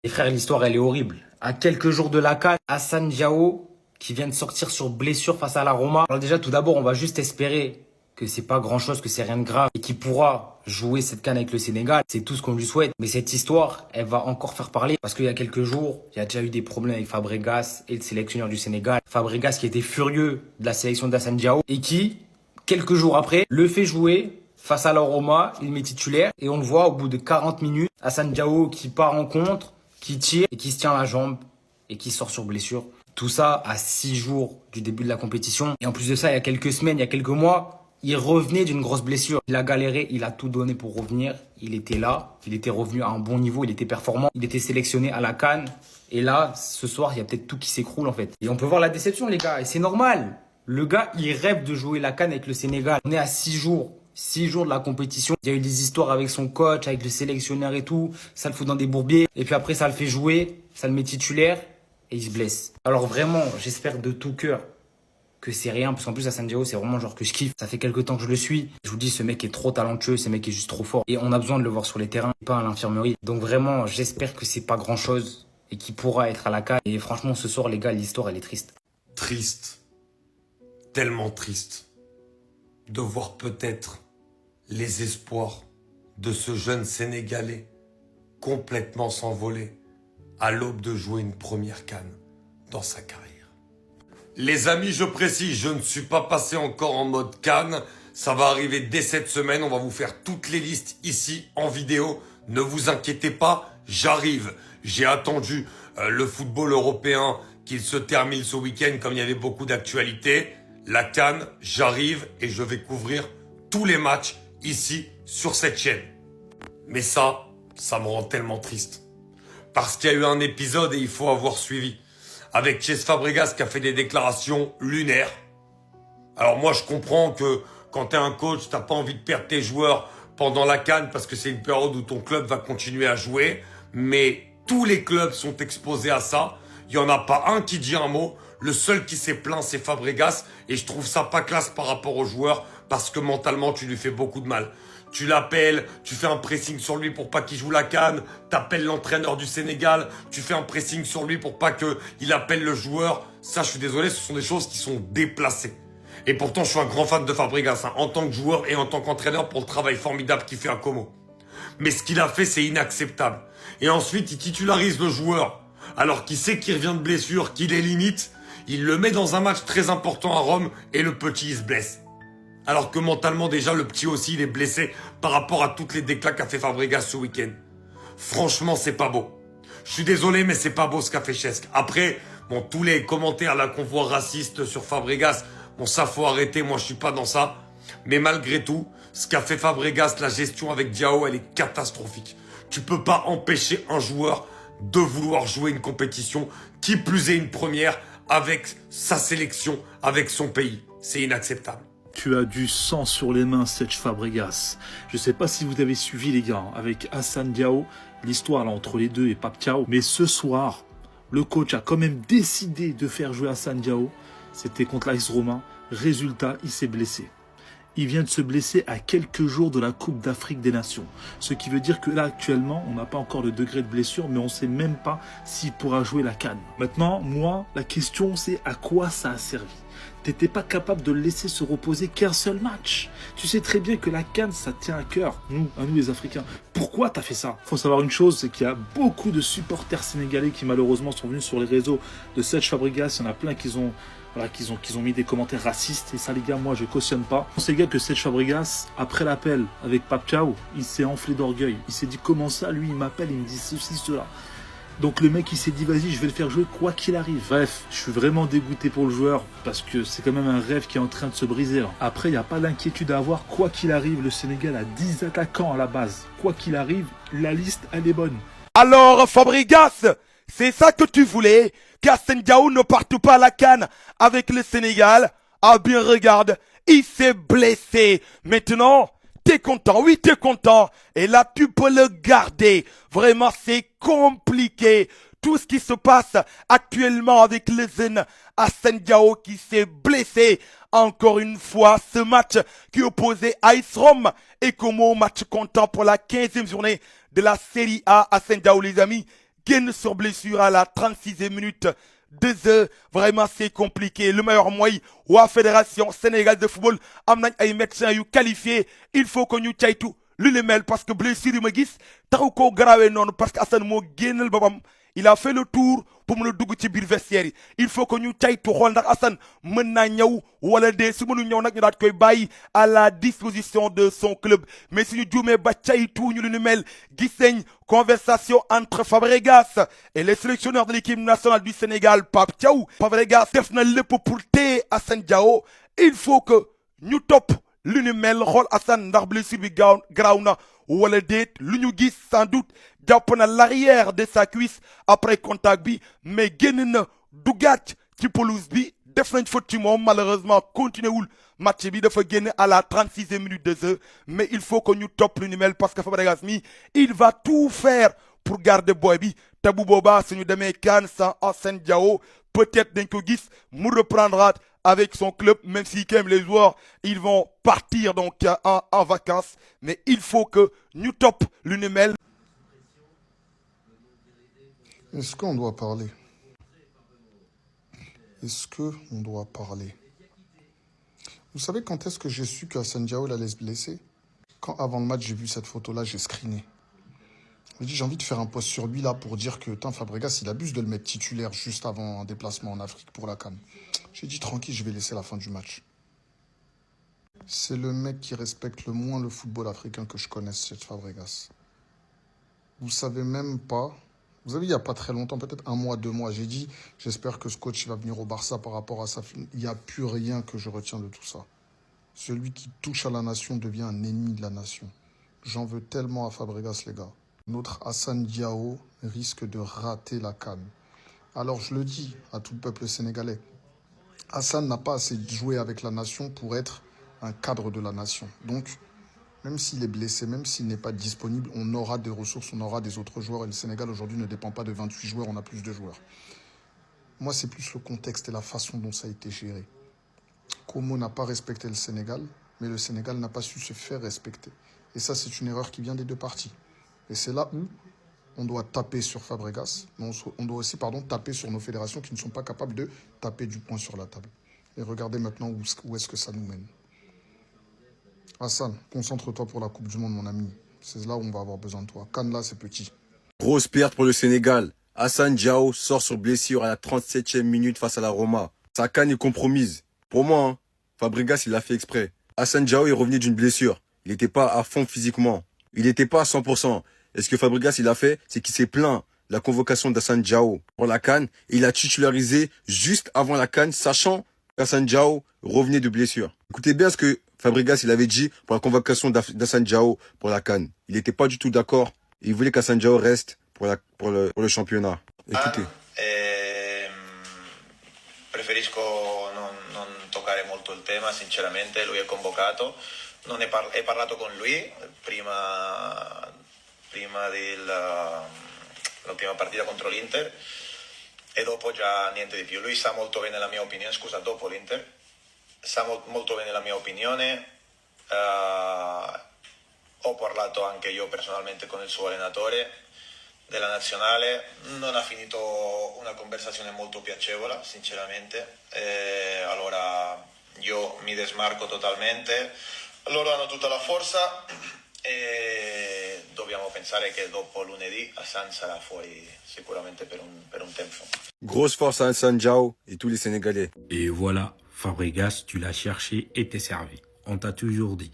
Et frère, l'histoire, elle est horrible. À quelques jours de la CAN, Hassan Diao, qui vient de sortir sur blessure face à la Roma. Alors déjà, tout d'abord, on va juste espérer que c'est pas grand chose, que c'est rien de grave et qu'il pourra jouer cette CAN avec le Sénégal. C'est tout ce qu'on lui souhaite. Mais cette histoire, elle va encore faire parler parce qu'il y a quelques jours, il y a déjà eu des problèmes avec Fabregas et le sélectionneur du Sénégal. Fabregas qui était furieux de la sélection d'Hassan Diao et qui, quelques jours après, le fait jouer face à la Roma. Il met titulaire et on le voit au bout de 40 minutes, Hassan Diao qui part en contre, qui tire et qui se tient la jambe et qui sort sur blessure. Tout ça à 6 jours du début de la compétition. Et en plus de ça, il y a quelques semaines, il y a quelques mois, il revenait d'une grosse blessure. Il a galéré, il a tout donné pour revenir. Il était là, il était revenu à un bon niveau, il était performant. Il était sélectionné à la CAN. Et là, ce soir, il y a peut-être tout qui s'écroule en fait. Et on peut voir la déception les gars, et c'est normal. Le gars, il rêve de jouer la CAN avec le Sénégal. On est à 6 jours. 6 jours de la compétition. Il y a eu des histoires avec son coach, avec le sélectionneur et tout. Ça le fout dans des bourbiers. Et puis après, ça le fait jouer. Ça le met titulaire. Et il se blesse. Alors vraiment, j'espère de tout cœur que c'est rien. Parce qu'en plus, Hassan Diao, c'est vraiment genre que je kiffe. Ça fait quelques temps que je le suis. Je vous dis, ce mec est trop talentueux. Ce mec est juste trop fort. Et on a besoin de le voir sur les terrains. Pas à l'infirmerie. Donc vraiment, j'espère que c'est pas grand chose. Et qu'il pourra être à la CAN. Et franchement, ce soir, les gars, l'histoire, elle est triste. Triste. Tellement triste. De voir peut-être les espoirs de ce jeune Sénégalais complètement s'envoler à l'aube de jouer une première CAN dans sa carrière. Les amis, je précise, je ne suis pas passé encore en mode CAN. Ça va arriver dès cette semaine. On va vous faire toutes les listes ici en vidéo. Ne vous inquiétez pas, j'arrive. J'ai attendu le football européen qu'il se termine ce week-end comme il y avait beaucoup d'actualités. La CAN, j'arrive et je vais couvrir tous les matchs ici sur cette chaîne. Mais ça me rend tellement triste. Parce qu'il y a eu un épisode et il faut avoir suivi. Avec Cesc Fabregas qui a fait des déclarations lunaires. Alors moi je comprends que quand t'es un coach, t'as pas envie de perdre tes joueurs pendant la CAN parce que c'est une période où ton club va continuer à jouer. Mais tous les clubs sont exposés à ça. Il y en a pas un qui dit un mot. Le seul qui s'est plaint, c'est Fabregas. Et je trouve ça pas classe par rapport aux joueurs parce que mentalement, tu lui fais beaucoup de mal. Tu l'appelles, tu fais un pressing sur lui pour pas qu'il joue la CAN. T'appelles l'entraîneur du Sénégal, tu fais un pressing sur lui pour pas qu'il appelle le joueur. Ça, je suis désolé, ce sont des choses qui sont déplacées. Et pourtant, je suis un grand fan de Fabregas, en tant que joueur et en tant qu'entraîneur pour le travail formidable qu'il fait à Como. Mais ce qu'il a fait, c'est inacceptable. Et ensuite, il titularise le joueur alors qu'il sait qu'il revient de blessure, qu'il est limite. Il le met dans un match très important à Rome et le petit, il se blesse. Alors que mentalement, déjà, le petit aussi, il est blessé par rapport à toutes les déclats qu'a fait Fabregas ce week-end. Franchement, c'est pas beau. Je suis désolé, mais c'est pas beau ce qu'a fait Cesc. Après, bon, tous les commentaires là qu'on voit racistes sur Fabregas, bon, ça faut arrêter, moi je suis pas dans ça. Mais malgré tout, ce qu'a fait Fabregas, la gestion avec Diao, elle est catastrophique. Tu peux pas empêcher un joueur de vouloir jouer une compétition, qui plus est une première, avec sa sélection, avec son pays. C'est inacceptable. Tu as du sang sur les mains, Cesc Fabregas. Je sais pas si vous avez suivi les gars, avec Hassan Diao, l'histoire là entre les deux et Pape Thiaw. Mais ce soir, le coach a quand même décidé de faire jouer Hassan Diao. C'était contre l'AS Roma. Résultat, il s'est blessé. Il vient de se blesser à quelques jours de la Coupe d'Afrique des Nations. Ce qui veut dire que là, actuellement, on n'a pas encore le degré de blessure, mais on ne sait même pas s'il pourra jouer la CAN. Maintenant, moi, la question, c'est à quoi ça a servi? T'étais pas capable de le laisser se reposer qu'un seul match. Tu sais très bien que la CAN, ça tient à cœur, à nous les Africains. Pourquoi t'as fait ça? Faut savoir une chose, c'est qu'il y a beaucoup de supporters sénégalais qui malheureusement sont venus sur les réseaux de Cesc Fabregas. Il y en a plein qui ont mis des commentaires racistes. Et ça, les gars, moi, je cautionne pas. C'est le gars que Cesc Fabregas, après l'appel avec Pape Thiaw, il s'est enflé d'orgueil. Il s'est dit, comment ça, lui, il m'appelle, il me dit ceci, cela. Donc le mec il s'est dit vas-y je vais le faire jouer quoi qu'il arrive. Bref, je suis vraiment dégoûté pour le joueur parce que c'est quand même un rêve qui est en train de se briser là. Après il n'y a pas d'inquiétude à avoir, quoi qu'il arrive, le Sénégal a 10 attaquants à la base. Quoi qu'il arrive, la liste elle est bonne. Alors Fabregas, c'est ça que tu voulais, qu'Hassan Diao ne parte pas à la CAN avec le Sénégal? Ah bien regarde, il s'est blessé. Maintenant, t'es content, oui t'es content. Et là tu peux le garder. Vraiment c'est compliqué. Tout ce qui se passe actuellement avec le jeune Hassan Diao qui s'est blessé. Encore une fois, ce match qui opposait AS Rome et Como, match comptant pour la 15e journée de la Serie A. Hassan Diao les amis, gagne sur blessure à la 36e minute. 2 heures, vraiment c'est compliqué. Le meilleur moyen, ou à Fédération Sénégal de football, am nañ ay médecins yu qualifiés. Il faut que ñu caytu lu ni mel parce que blessure yi ma gis taxu koo garaawee noonu parce que Assane moo génnal boppam. Il a fait le tour pour mën a dugg ci biir vestiaire yi. Il faut que ñu caytu xool ndax Assane mën naa ñëw wala dee su mënu ñëw nag ñu daat koy bàyyi à la disposition de son club. Mais suñu juumee ba caytu ñu lu ni mel gis nañ conversation entre Fabregas et les sélectionneurs de l'équipe nationale du Sénégal, Pape Thiaw. Fabregas def na lépp pour téye Assane Diao. Il faut que ñu topp lu ni mel xool Assane ndax blessure bi garaaw na wala déet lu ñu gis sans doute jàpp na l'arrière de sa cuisse après contact bi mais génn na dugaat ci pelouse bi def nañ faute ci moom malheureusement continué wul match bi dafa génn à la 36e minute de jeu mais il faut que ñu topp lu ni mel parce que Fabregas mi il va tout faire pour garder boy bi te bu boobaa suñu demee CAN sans Assane Diao peut-être dañ ko gis mu reprendra avec son club, même si quand même les joueurs, ils vont partir donc en vacances. Mais il faut que nous top l'UNML. Est-ce qu'on doit parler? Est-ce qu'on doit parler? Vous savez quand est-ce que j'ai su qu'Assane Diao allait se blesser? Quand avant le match, j'ai vu cette photo-là, j'ai screené. J'ai envie de faire un post sur lui là pour dire que Fabregas, il abuse de le mettre titulaire juste avant un déplacement en Afrique pour la CAN. J'ai dit tranquille, je vais laisser la fin du match. C'est le mec qui respecte le moins le football africain que je connaisse, c'est Fabregas. Vous savez même pas, vous avez il n'y a pas très longtemps, peut-être 1 mois, 2 mois, j'ai dit j'espère que ce coach il va venir au Barça par rapport à ça. Il n'y a plus rien que je retiens de tout ça. Celui qui touche à la nation devient un ennemi de la nation. J'en veux tellement à Fabregas, les gars. Notre Assane Diao risque de rater la CAN. Alors je le dis à tout le peuple sénégalais, Assane n'a pas assez joué avec la nation pour être un cadre de la nation. Donc, même s'il est blessé, même s'il n'est pas disponible, on aura des ressources, on aura des autres joueurs. Et le Sénégal aujourd'hui ne dépend pas de 28 joueurs, on a plus de joueurs. Moi, c'est plus le contexte et la façon dont ça a été géré. Como n'a pas respecté le Sénégal, mais le Sénégal n'a pas su se faire respecter. Et ça, c'est une erreur qui vient des deux parties. Et c'est là où on doit taper sur Fabregas, mais on doit aussi taper sur nos fédérations qui ne sont pas capables de taper du poing sur la table. Et regardez maintenant où est-ce que ça nous mène. Hassan, concentre-toi pour la Coupe du Monde, mon ami. C'est là où on va avoir besoin de toi. Cannes, là, c'est petit. Grosse perte pour le Sénégal. Assane Diao sort sur blessure à la 37e minute face à la Roma. Sa canne est compromise. Pour moi, Fabregas, il l'a fait exprès. Assane Diao est revenu d'une blessure. Il n'était pas à fond physiquement. Il n'était pas à 100%. Et ce que Fabregas il a fait, c'est qu'il s'est plaint de la convocation d'Assane Diao pour la CAN. Et il a titularisé juste avant la CAN, sachant qu'Assane Diao revenait de blessure. Écoutez bien ce que Fabregas il avait dit pour la convocation d'Assane Diao pour la CAN. Il n'était pas du tout d'accord. Il voulait qu'Assane Diao reste pour le championnat. Écoutez. Preferisco non toccare molto il tema, sinceramente. Lui è convocato. He parlato con lui prima della prima partita contro l'Inter e dopo già niente di più. Lui sa molto bene la mia opinione, scusa, dopo l'Inter, sa molto bene la mia opinione. Ho parlato anche io personalmente con il suo allenatore della nazionale, non ha finito una conversazione molto piacevole, sinceramente. Allora io mi desmarco totalmente. Loro hanno tutta la forza e dobbiamo pensare che dopo lunedì Assane sarà fuori sicuramente per un tempo. Grosse force à Assane Diao et tous les Sénégalais. Et voilà, Fabregas, tu l'as cherché et t'es servi. On t'a toujours dit,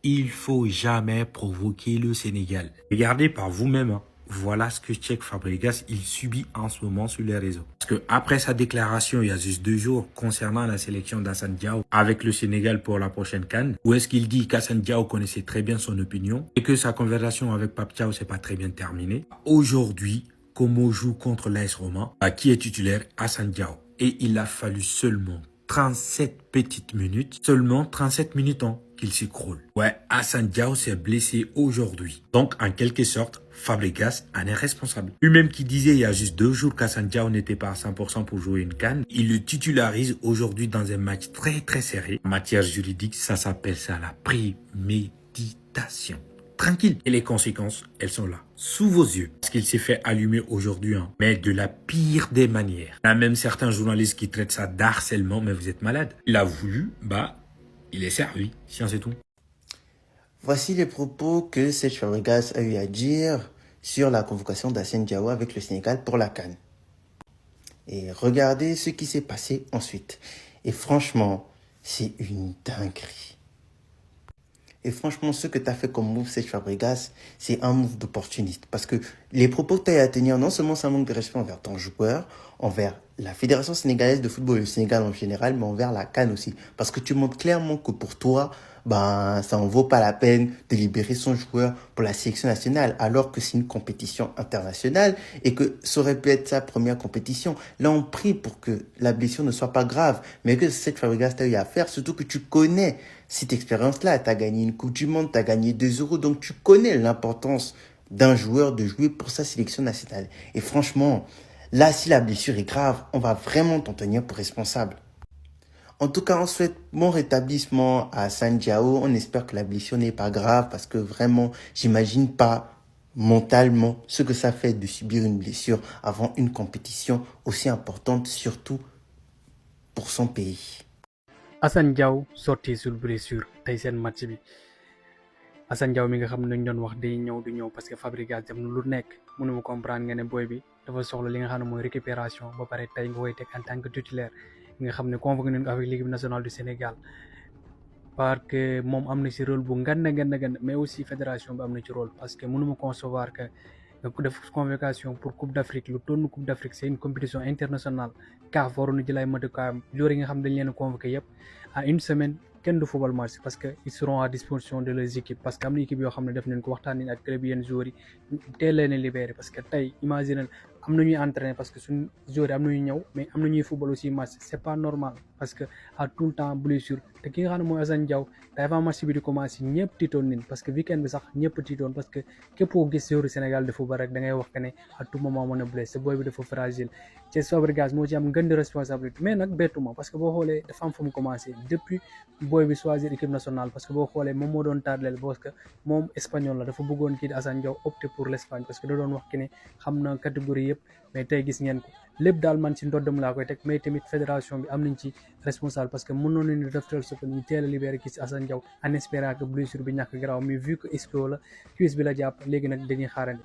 il faut jamais provoquer le Sénégal. Regardez par vous-même, hein. Voilà ce que Cheikh Fabregas, il subit en ce moment sur les réseaux. Parce que après sa déclaration il y a juste 2 jours concernant la sélection d'Assane Diao avec le Sénégal pour la prochaine CAN, où est-ce qu'il dit qu'Assane Diao connaissait très bien son opinion et que sa conversation avec Pape Thiaw s'est pas très bien terminée. Aujourd'hui, Como joue contre l'AS Roma, à qui est titulaire Assane Diao. Et il a fallu seulement 37 petites minutes, seulement 37 minutes qu'il s'écroule. Ouais, Assane Diao s'est blessé aujourd'hui. Donc, en quelque sorte, Fabregas en est responsable. Lui-même qui disait il y a juste 2 jours qu'Assane Diao n'était pas à 100% pour jouer une CAN, il le titularise aujourd'hui dans un match très très serré. En matière juridique, ça s'appelle ça la préméditation. tranquille. Et les conséquences, elles sont là, sous vos yeux. Parce qu'il s'est fait allumer aujourd'hui, hein, mais de la pire des manières. Il y a même certains journalistes qui traitent ça d'harcèlement, mais vous êtes malade. Il a voulu, il est servi. Tiens, c'est tout. Voici les propos que Serge Fabregas a eu à dire sur la convocation d'Hassane Diao avec le Sénégal pour la CAN. Et regardez ce qui s'est passé ensuite. Et franchement, c'est une dinguerie. Et franchement, ce que tu as fait comme move, Serge Fabregas, c'est un move d'opportuniste. Parce que les propos que tu as à tenir, non seulement c'est un manque de respect envers ton joueur, envers la Fédération sénégalaise de football et le Sénégal en général, mais envers la CAN aussi. Parce que tu montres clairement que pour toi, ça en vaut pas la peine de libérer son joueur pour la sélection nationale, alors que c'est une compétition internationale et que ça aurait pu être sa première compétition. Là, on prie pour que la blessure ne soit pas grave, mais que cette Fabregas t'a eu à faire, surtout que tu connais cette expérience-là. Tu as gagné une Coupe du Monde, tu as gagné 2 euros, donc tu connais l'importance d'un joueur de jouer pour sa sélection nationale. Et franchement, là, si la blessure est grave, on va vraiment t'en tenir pour responsable. En tout cas, on souhaite bon rétablissement à Hassane Diao. On espère que la blessure n'est pas grave parce que vraiment, j'imagine pas mentalement ce que ça fait de subir une blessure avant une compétition aussi importante, surtout pour son pays. Hassane Diao sorti sur blessure tey seen match bi Hassane Diao mi nga xam ne dañ doon wax day ñëw du ñëw parce que Fabregas def na lu nekk mënuma comprendre nga ne boy bi dafa soxla li nga xam ne mooy récupération ba pare tey nga koy teg en tant que titulaire nga xam ne convoqué nañ ko avec l'équipe nationale du Sénégal parce que moom am na ci rôle bu ngand mais aussi fédération bi am na ci rôle parce que mënuma concevoir que nga def convocation pour Coupe d'Afrique lu tourne Coupe d'Afrique c'est une compétition internationale CAF waroon na jël ay matukaayam joueurs yi nga xam dañ leen a convoqué yëpp en une semaine kenn du football match parce que ils seront à disposition de leurs équipes parce que am na équipe yoo xam ne def nañ ko waxtaan nañ ak club yenn joueurs yi teel leen a libéré parce que tey imagine am na ñuy entraîner parce que suñ joueurs yi am na ñuy ñëw mais am na ñuy football aussi match c'est pas normal parce que à tout le temps blessure te ki nga xam ne mooy Hassane Diao te avant match bi di commencé ñëpp tiitoon nañ parce que week-end bi sax ñëpp tiitoon parce que képp koo gis joueur Sénégal de football rek da ngay wax que ne à tout moment mën a blessé booy bi dafa fragile Cesc Fabregas moo ci am gën di responsabilité mais nag bettuma parce que boo xoolee dafa am fu mu commencé depuis booy bi choisir équipe nationale parce que boo xoolee moom moo doon tardel parce que moom espagnol la dafa bëggoon kii di Hassane Diao opté pour l'Espagne parce que da doon wax ki ne xam na catégorie yëpp mais tey gis ngeen ko lépp daal man ci ndoddam laa koy teg mais tamit fédération bi am nañ ci responsable parce que mënoon nañu def tel sorte ñu teel a libéré kii ci Hassane Diao en espérant que blessure bi ñàkk garaaw mais vu que isto la cuisse bi la jàpp léegi nag dañuy xaarandi